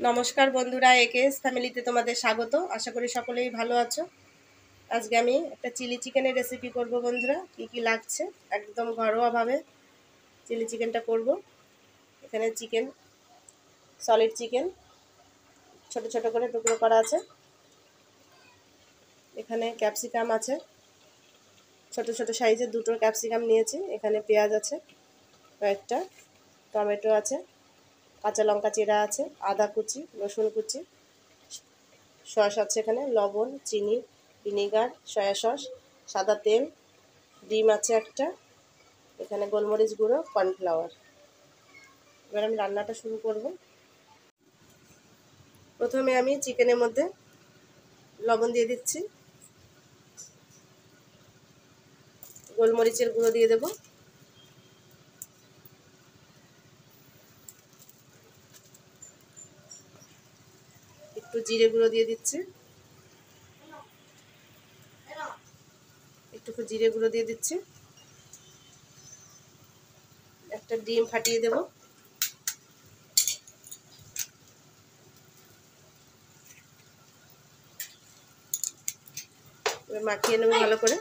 নমস্কার বন্ধুরা, একেএস ফ্যামিলিতে তোমাদের স্বাগত। আশা করি সকলেই ভালো আছো। আজকে আমি একটা চিলি চিকেনের রেসিপি করব বন্ধুরা। কি কি লাগছে, একদম ঘরোয়াভাবে চিলি চিকেনটা করব। এখানে চিকেন, সলিড চিকেন ছোট ছোট করে টুকরো করা আছে। এখানে ক্যাপসিকাম আছে, ছোট ছোট সাইজের দুটো ক্যাপসিকাম নিয়েছি। এখানে পেঁয়াজ আছে কয়েকটা, টমেটো আছে, কাঁচা লঙ্কা চেরা আছে, আদা কুচি, রসুন কুচি, সস আছে, এখানে লবণ, চিনি, ভিনিগার, সয়া সস, সাদা তেল, ডিম আছে একটা, এখানে গোলমরিচ গুঁড়ো, কর্নফ্লাওয়ার। এবার আমি রান্নাটা শুরু করব। প্রথমে আমি চিকেনের মধ্যে লবণ দিয়ে দিচ্ছি, গোলমরিচের গুঁড়ো দিয়ে দেব, একটু জিরে গুঁড়ো দিয়ে দিচ্ছি, একটু জিরে গুঁড়ো দিয়ে দিচ্ছি, একটা ডিম ফাটিয়ে দেব, এবার মাখিয়ে নেব ভালো করে।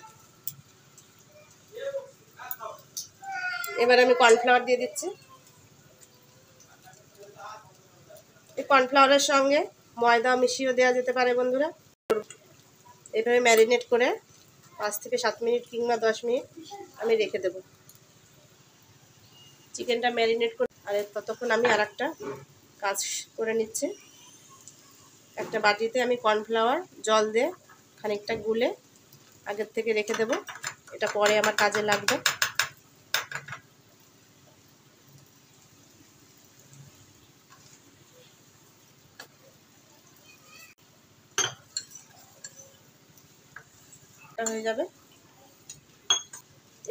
এবার আমি কর্নফ্লাওয়ার দিয়ে দিচ্ছি। এই কর্নফ্লাওয়ারের সঙ্গে ময়দা মিশিয়েও দেওয়া যেতে পারে বন্ধুরা। এভাবে ম্যারিনেট করে 5 থেকে 7 মিনিট কিংবা 10 মিনিট আমি রেখে দেব। চিকেনটা ম্যারিনেট করে আর ততক্ষণ আমি আর একটা কাজ করে নিচ্ছি। একটা বাটিতে আমি কর্নফ্লাওয়ার জল দিয়ে খানিকটা গুলে আগের থেকে রেখে দেব, এটা পরে আমার কাজে লাগবে। হয়ে যাবে।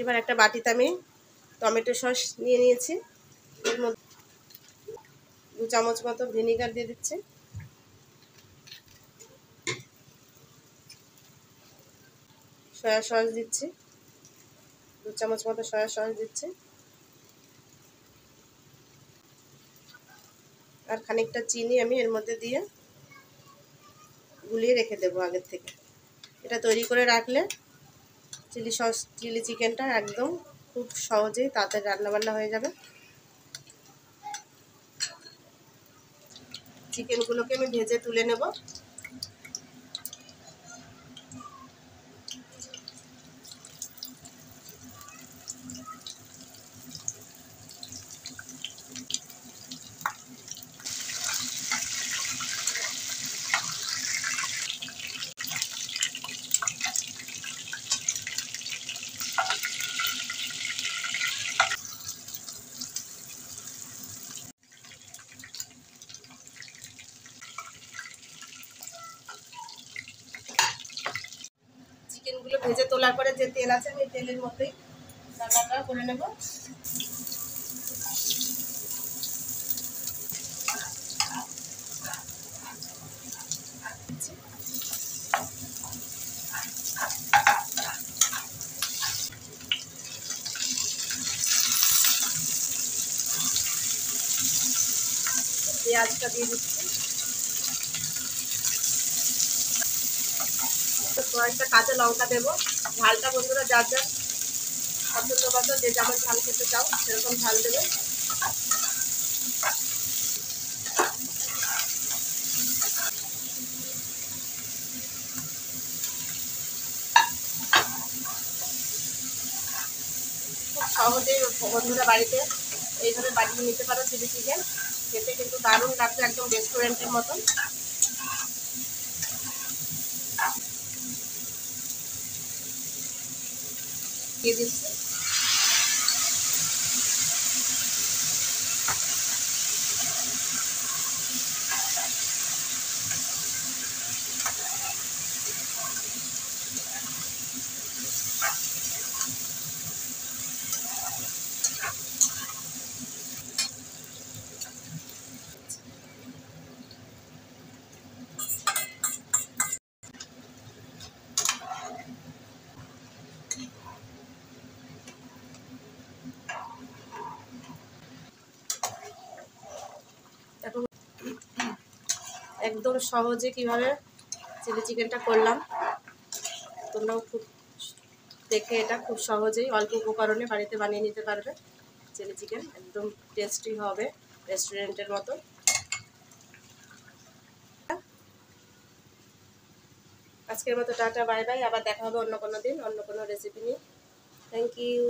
এবার একটা বাটিতে আমি টমেটো সস নিয়ে নিয়েছি, এর মধ্যে 2 চামচ মতো ভিনিগার দিয়ে দিচ্ছি, সয়া সস দিচ্ছি, 2 চামচ মতো সয়া সস দিচ্ছি, আর খানিকটা চিনি আমি এর মধ্যে দিয়ে গুলিয়ে রেখে দেবো আগের থেকে। এটা তৈরি করে রাখলে চিলি চিকেনটা একদম খুব সহজেই তাড়াতাড়ি রান্নাবান্না হয়ে যাবে। চিকেনগুলোকে আমি ভেজে তুলে নেব। চিকেনগুলো ভেজে তোলার পরে যে তেল আছে আমি তেলের মধ্যেই রান্নাটা করে নেব। পেঁয়াজটা দিয়ে দিচ্ছি, কয়েকটা কাঁচা লঙ্কা দেবো। ঝালটা বন্ধুরা যার যার পছন্দ মতো, যে যেমন ঝাল খেতে চাও সেরকম ঝাল দেবে। খুব সহজেই বন্ধুরা বাড়িতে এইভাবে বানিয়ে নিতে পারো চিলি চিকেন। খেতে কিন্তু দারুণ লাগবে, একদম রেস্টুরেন্টের মতন। দিয়ে দিচ্ছি, এখন একদম সহজে কিভাবে চিলি চিকেনটা করলাম, তোমরাও খুব দেখে এটা খুব সহজেই অল্প উপকরণে বাড়িতে বানিয়ে নিতে পারবে। চিলি চিকেন একদম টেস্টি হবে রেস্টুরেন্টের মতো। আজকের মতো টাটা বাই বাই, আবার দেখা হবে অন্য কোনো দিন অন্য কোনো রেসিপি নিয়ে। Thank you.